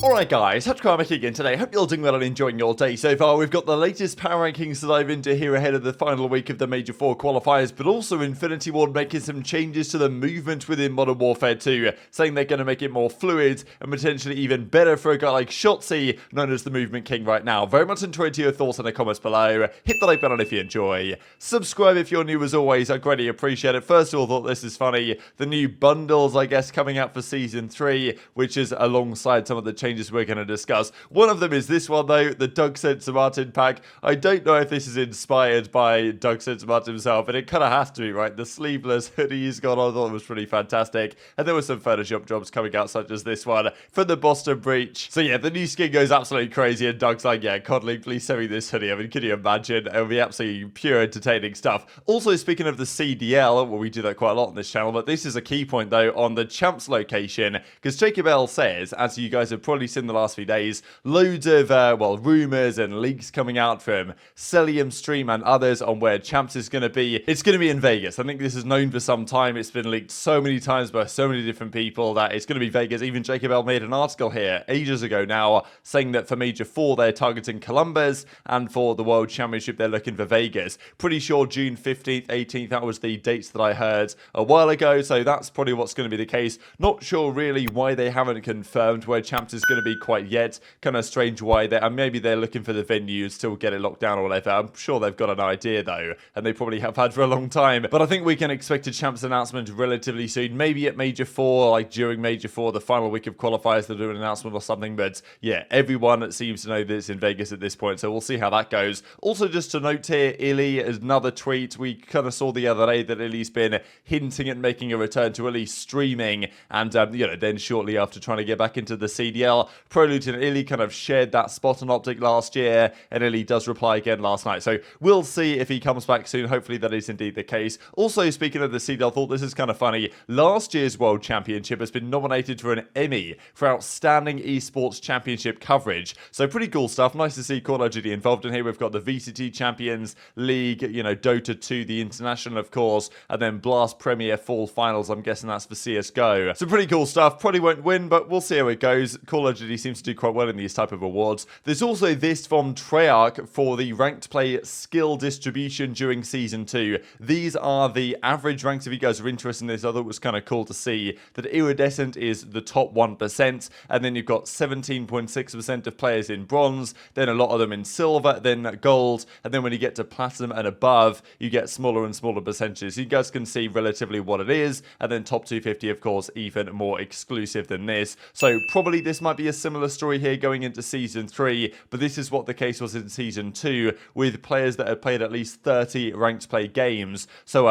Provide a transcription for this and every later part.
Alright guys, TacticalRab back again today. Hope you're all doing well and enjoying your day so far. We've got the latest power rankings to dive into here ahead of the final week of the Major 4 qualifiers, but also Infinity Ward making some changes to the movement within Modern Warfare 2, saying they're going to make it more fluid and potentially even better for a guy like Shotzzy, known as the Movement King right now. Very much enjoyed your thoughts in the comments below. Hit the like button if you enjoy. Subscribe if you're new as always, I greatly appreciate it. First of all, thought this is funny. The new bundles, I guess, coming out for Season 3, which is alongside some of the changes we're going to discuss. One of them is this one though, the Doug Sensor Martin pack. I don't know if this is inspired by Doug Sensor Martin himself, but it kind of has to be, right? The sleeveless hoodie he's got on, I thought it was pretty fantastic. And there were some Photoshop jobs coming out, such as this one for the Boston Breach. So yeah, the new skin goes absolutely crazy, and Doug's like, yeah, Codling, please send me this hoodie. I mean, can you imagine? It'll be absolutely pure entertaining stuff. Also, speaking of the CDL, well, we do that quite a lot on this channel, but this is a key point though on the Champs location, because Jacob L says, as you guys have probably seen the last few days, loads of rumors and leaks coming out from Cellium stream and others on where Champs is going to be. It's going to be in Vegas. I think this is known for some time. It's been leaked so many times by so many different people that it's going to be Vegas. Even Jacob L made an article here ages ago now saying that for Major 4 they're targeting Columbus, and for the World Championship they're looking for Vegas. Pretty sure June 15th, 18th, that was the dates that I heard a while ago, so that's probably what's going to be the case. Not sure really why they haven't confirmed where Champs is going to be quite yet. Kind of strange why they, and maybe they're looking for the venue, still get it locked down or whatever. I'm sure they've got an idea though, and they probably have had for a long time. But I think we can expect a Champs announcement relatively soon, maybe at Major 4, like during Major 4, the final week of qualifiers, they'll do an announcement or something. But yeah, everyone seems to know that it's in Vegas at this point, so we'll see how that goes. Also, just to note here, iLLeY is another tweet. We kind of saw the other day that iLLeY's been hinting at making a return to at least streaming, and then shortly after trying to get back into the CDL. Pro Lieutenant iLLeY kind of shared that spot on OpTic last year, and iLLeY does reply again last night. So we'll see if he comes back soon. Hopefully that is indeed the case. Also, speaking of the CDL, I thought this is kind of funny. Last year's World Championship has been nominated for an Emmy for Outstanding Esports Championship coverage. So pretty cool stuff. Nice to see Call of Duty involved in here. We've got the VCT Champions League, Dota 2, the International, of course, and then Blast Premier Fall Finals. I'm guessing that's for CSGO. So pretty cool stuff. Probably won't win, but we'll see how it goes. Call of Duty seems to do quite well in these type of awards. There's also this from Treyarch for the ranked play skill distribution during Season 2. These are the average ranks. If you guys are interested in this, I thought it was kind of cool to see that Iridescent is the top 1%, and then you've got 17.6% of players in bronze, then a lot of them in silver, then gold, and then when you get to platinum and above, you get smaller and smaller percentages. You guys can see relatively what it is, and then top 250, of course, even more exclusive than this. So probably this might be a similar story here going into Season 3, but this is what the case was in Season 2 with players that had played at least 30 ranked play games. So,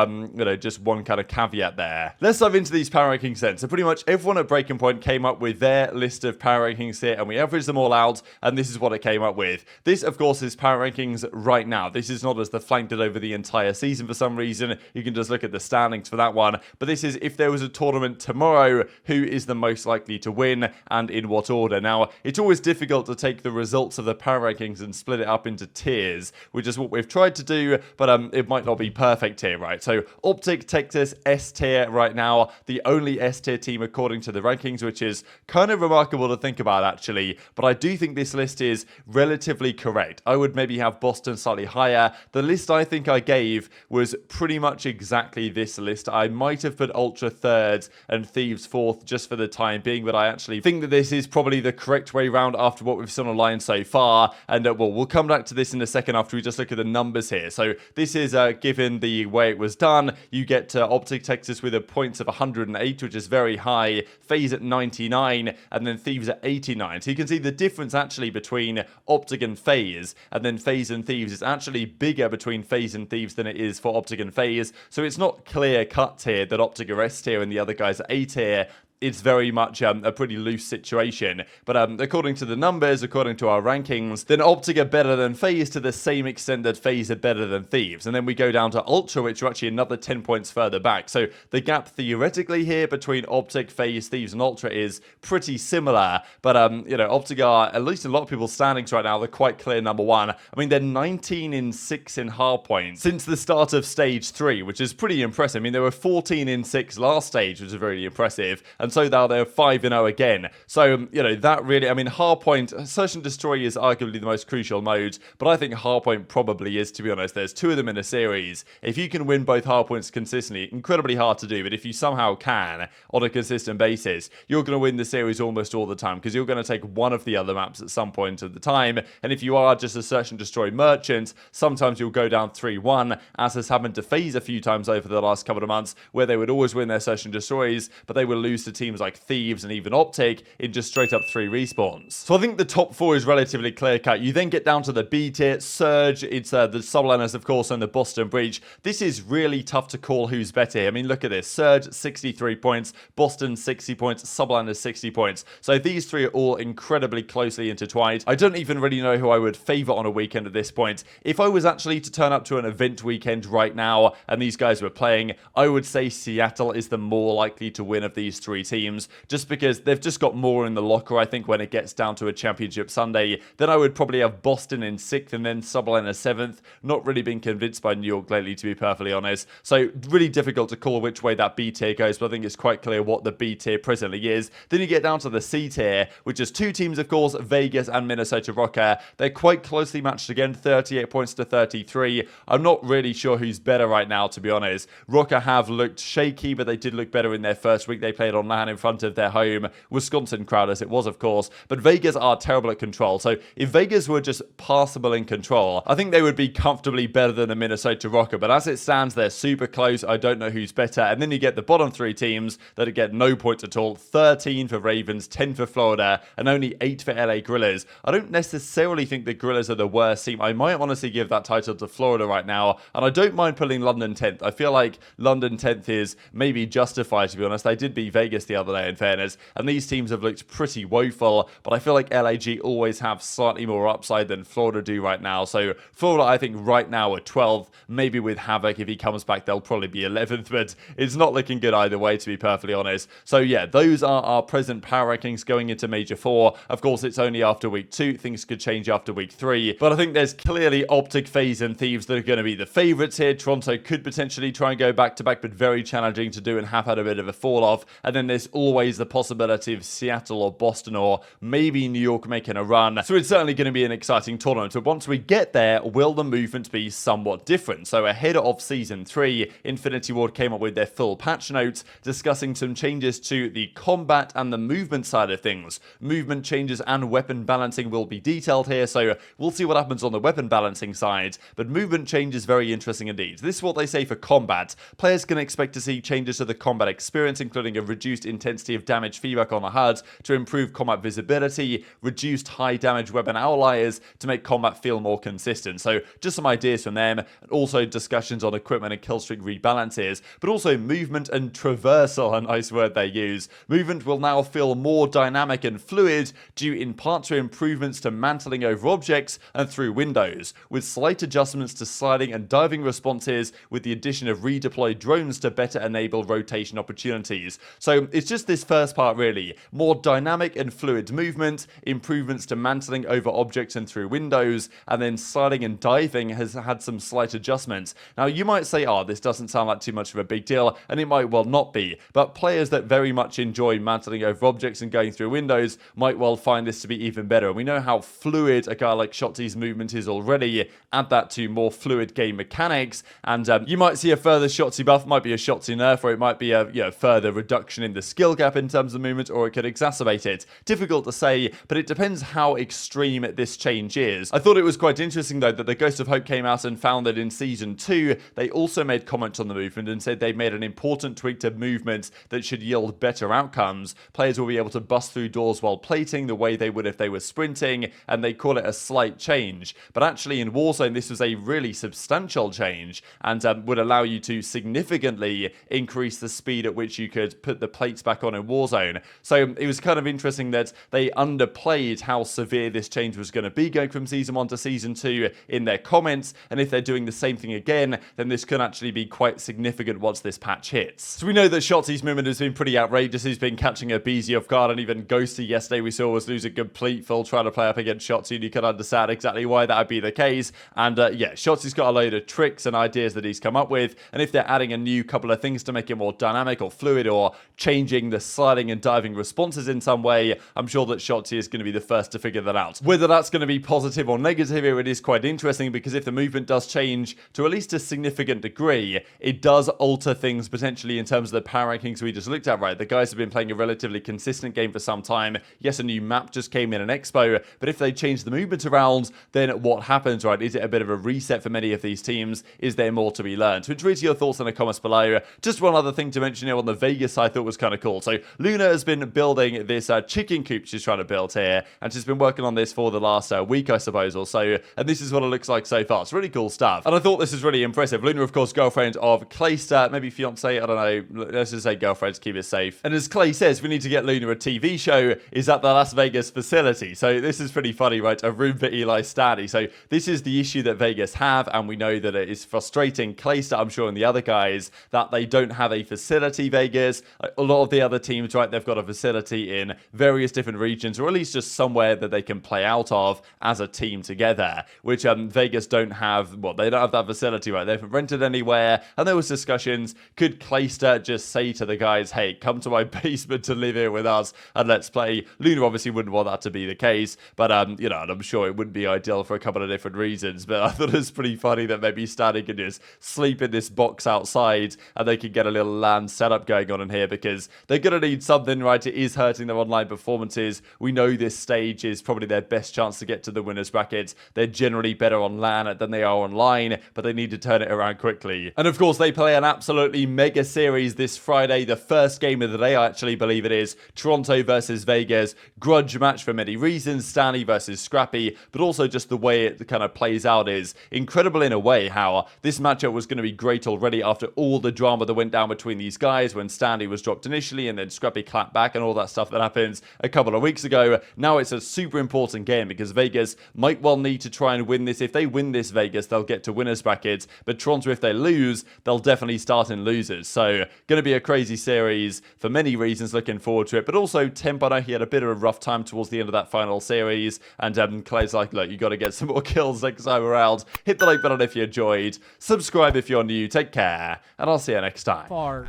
just one kind of caveat there. Let's dive into these power rankings then. So pretty much everyone at Breaking Point came up with their list of power rankings here, and we averaged them all out, and this is what it came up with. This, of course, is power rankings right now. This is not as the flanked it over the entire season for some reason. You can just look at the standings for that one. But this is if there was a tournament tomorrow, who is the most likely to win and in what order. Now, it's always difficult to take the results of the power rankings and split it up into tiers, which is what we've tried to do, but it might not be perfect here, right? So OpTic takes us S tier right now, the only S tier team according to the rankings, which is kind of remarkable to think about actually, but I do think this list is relatively correct. I would maybe have Boston slightly higher. The list I think I gave was pretty much exactly this list. I might have put Ultra third and Thieves fourth just for the time being, but I actually think that this is probably the correct way round after what we've seen online so far, and we'll come back to this in a second after we just look at the numbers here. So this is given the way it was done, you get OpTic Texas with a points of 108, which is very high, FaZe at 99, and then Thieves at 89. So you can see the difference actually between OpTic and FaZe, and then FaZe and Thieves is actually bigger between FaZe and Thieves than it is for OpTic and FaZe. So it's not clear cut here that OpTic are S tier and the other guys are A tier. It's very much a pretty loose situation. But according to the numbers, according to our rankings, then OpTic are better than FaZe to the same extent that FaZe are better than Thieves. And then we go down to Ultra, which are actually another 10 points further back. So the gap theoretically here between OpTic, FaZe, Thieves, and Ultra is pretty similar. But, OpTic are, at least in a lot of people's standings right now, they're quite clear number one. I mean, they're 19 in 6 in hard points since the start of Stage 3, which is pretty impressive. I mean, they were 14 in 6 last stage, which is very impressive. And and so now they're 5-0 again. So, you know, that really, I mean, hardpoint, Search and Destroy is arguably the most crucial mode, but I think hardpoint probably is, to be honest. There's 2 of them in a series. If you can win both hardpoints consistently, incredibly hard to do, but if you somehow can, on a consistent basis, you're going to win the series almost all the time, because you're going to take one of the other maps at some point of the time, and if you are just a Search and Destroy merchant, sometimes you'll go down 3-1, as has happened to FaZe a few times over the last couple of months, where they would always win their Search and Destroys, but they will lose to teams like Thieves and even OpTic in just straight up 3 respawns. So I think the top 4 is relatively clear cut. You then get down to the B tier, Surge, it's the subliners of course, and the Boston Breach. This is really tough to call who's better here. I mean, look at this, Surge 63 points, Boston 60 points, subliners 60 points. So these 3 are all incredibly closely intertwined. I don't even really know who I would favour on a weekend at this point. If I was actually to turn up to an event weekend right now and these guys were playing, I would say Seattle is the more likely to win of these 3 teams, just because they've just got more in the locker, I think, when it gets down to a championship Sunday. Then I would probably have Boston in 6th and then Subliner 7th. Not really been convinced by New York lately, to be perfectly honest. So really difficult to call which way that B tier goes, but I think it's quite clear what the B tier presently is. Then you get down to the C tier, which is 2 teams, of course, Vegas and Minnesota Rokkr. They're quite closely matched again, 38 points to 33. I'm not really sure who's better right now, to be honest. Rokkr have looked shaky, but they did look better in their first week. They played on LAN in front of their home Wisconsin crowd, as it was, of course. But Vegas are terrible at control. So if Vegas were just passable in control, I think they would be comfortably better than the Minnesota Rokkr. But as it stands, they're super close. I don't know who's better. And then you get the bottom 3 teams that get no points at all. 13 for Ravens, 10 for Florida, and only 8 for LA Guerrillas. I don't necessarily think the Guerrillas are the worst team. I might honestly give that title to Florida right now, and I don't mind putting London 10th. I feel like London 10th is maybe justified, to be honest. They did beat Vegas the other day, in fairness, and these teams have looked pretty woeful, but I feel like LAG always have slightly more upside than Florida do right now. So Florida, I think, right now are 12th. Maybe with Havoc, if he comes back, they'll probably be 11th, but it's not looking good either way, to be perfectly honest. So yeah, those are our present power rankings going into Major 4. Of course, it's only after week 2. Things could change after week 3, but I think there's clearly OpTic, FaZe, and Thieves that are going to be the favourites here. Toronto could potentially try and go back-to-back, but very challenging to do and have had a bit of a fall-off. And then there's always the possibility of Seattle or Boston or maybe New York making a run. So it's certainly going to be an exciting tournament. But once we get there, will the movement be somewhat different? So ahead of Season 3, Infinity Ward came up with their full patch notes, discussing some changes to the combat and the movement side of things. Movement changes and weapon balancing will be detailed here, so we'll see what happens on the weapon balancing side. But movement change is very interesting indeed. This is what they say for combat. Players can expect to see changes to the combat experience, including a reduced intensity of damage feedback on the HUD to improve combat visibility, reduced high damage weapon outliers to make combat feel more consistent. So just some ideas from them, and also discussions on equipment and killstreak rebalances, but also movement and traversal, a nice word they use. Movement will now feel more dynamic and fluid due in part to improvements to mantling over objects and through windows, with slight adjustments to sliding and diving responses, with the addition of redeployed drones to better enable rotation opportunities. So it's just this first part really, more dynamic and fluid movement, improvements to mantling over objects and through windows, and then sliding and diving has had some slight adjustments. Now you might say, oh, this doesn't sound like too much of a big deal, and it might well not be, but players that very much enjoy mantling over objects and going through windows might well find this to be even better. And we know how fluid a guy like Shotzzy's movement is already. Add that to more fluid game mechanics, and you might see a further Shotzzy buff. It might be a Shotzzy nerf, or it might be a further reduction in the skill gap in terms of movement, or it could exacerbate it. Difficult to say, but it depends how extreme this change is. I thought it was quite interesting though that the Ghost of Hope came out and found that in Season 2 they also made comments on the movement and said they made an important tweak to movement that should yield better outcomes. Players will be able to bust through doors while plating the way they would if they were sprinting, and they call it a slight change. But actually in Warzone this was a really substantial change, and would allow you to significantly increase the speed at which you could put the plates back on in Warzone. So it was kind of interesting that they underplayed how severe this change was going to be going from Season 1 to Season 2 in their comments, and if they're doing the same thing again, then this could actually be quite significant once this patch hits. So we know that Shotzzy's movement has been pretty outrageous. He's been catching aBeZy off guard, and even Ghosty yesterday we saw was losing complete full trying to play up against Shotzzy, and you can understand exactly why that would be the case. And yeah, Shotzzy's got a load of tricks and ideas that he's come up with, and if they're adding a new couple of things to make it more dynamic or fluid or change changing the sliding and diving responses in some way, I'm sure that Shotzzy is going to be the first to figure that out. Whether that's going to be positive or negative here, it is quite interesting, because if the movement does change to at least a significant degree, it does alter things potentially in terms of the power rankings we just looked at, right? The guys have been playing a relatively consistent game for some time. Yes, a new map just came in an Expo, but if they change the movement around, then what happens, right? Is it a bit of a reset for many of these teams? Is there more to be learned? So read your thoughts in the comments below. Just one other thing to mention here on the Vegas I thought was kind of cool. So Luna has been building this chicken coop she's trying to build here, and she's been working on this for the last week, I suppose, or so, and this is what it looks like so far. It's really cool stuff, and I thought this is really impressive. Luna, of course, girlfriend of Clayster, maybe fiance, I don't know, let's just say girlfriend to keep it safe. And as Clay says, we need to get Luna a TV show, is at the Las Vegas facility. So this is pretty funny, right? A room for iLLeY Standy. So this is the issue that Vegas have, and we know that it is frustrating Clayster, I'm sure, and the other guys, that they don't have a facility, Vegas. A lot of the other teams, right, they've got a facility in various different regions, or at least just somewhere that they can play out of as a team together, which Vegas don't have. Well, they don't have that facility, right? They haven't rented anywhere, and there was discussions, could Clayster just say to the guys, hey, come to my basement to live here with us and let's play? Luna obviously wouldn't want that to be the case, but you know, and I'm sure it wouldn't be ideal for a couple of different reasons, but I thought it was pretty funny that maybe Standy could just sleep in this box outside and they could get a little LAN setup going on in here, because they're going to need something, right? It is hurting their online performances. We know this stage is probably their best chance to get to the winners brackets. They're generally better on LAN than they are online, but they need to turn it around quickly. And of course, they play an absolutely mega series this Friday, the first game of the day, I actually believe it is. Toronto versus Vegas. Grudge match for many reasons. Standy versus Scrappy, but also just the way it kind of plays out is incredible in a way, how this matchup was going to be great already after all the drama that went down between these guys when Standy was dropped initially and then Scrappy clapped back and all that stuff that happens a couple of weeks ago. Now it's a super important game because Vegas might well need to try and win this. If they win this, Vegas, they'll get to winners brackets, but Toronto, if they lose, they'll definitely start in losers. So going to be a crazy series for many reasons. Looking forward to it, but also Temp, I know he had a bit of a rough time towards the end of that final series, and Clay's like, look, you got to get some more kills next time around. Hit the like button if you enjoyed, subscribe if you're new, take care, and I'll see you next time. Oh,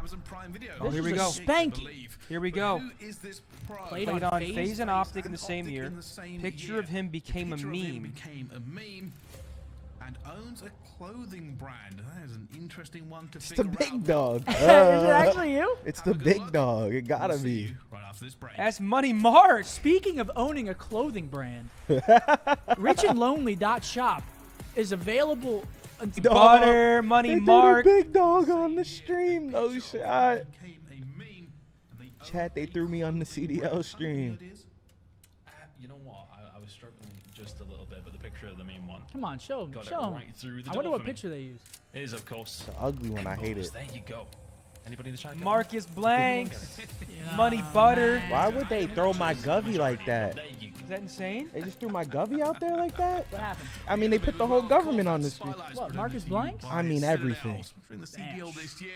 here we go. Spanky. Here we go. Played on on FaZe and OpTic in the same year. Picture of him became a meme. And owns a clothing brand. That is an interesting one to It's the big dog. Is it actually you? It's the big dog. It gotta be. Right after this break. That's Money Mark. Speaking of owning a clothing brand, richandlonely.shop is available. Butter, Money They Mark. threw the big dog on the stream. No shot. Chat, they threw me on the CDL stream. You know what? I was struggling just a little bit, but the picture of the main one. Come on, show him. Got it Show him. right through the I wonder door what for me. picture they use. It is, of course. The ugly one, I hate it. There you go. Anybody in the chat? Marcus Blanks. Yeah, Money Butter. Why would they throw my Govy like that? There you go. Is that insane? They just threw my Govy out there like that? What happened? I mean, they put the whole government on the stream. What, Marcus Blanks? I mean, everything. In the CDL this year.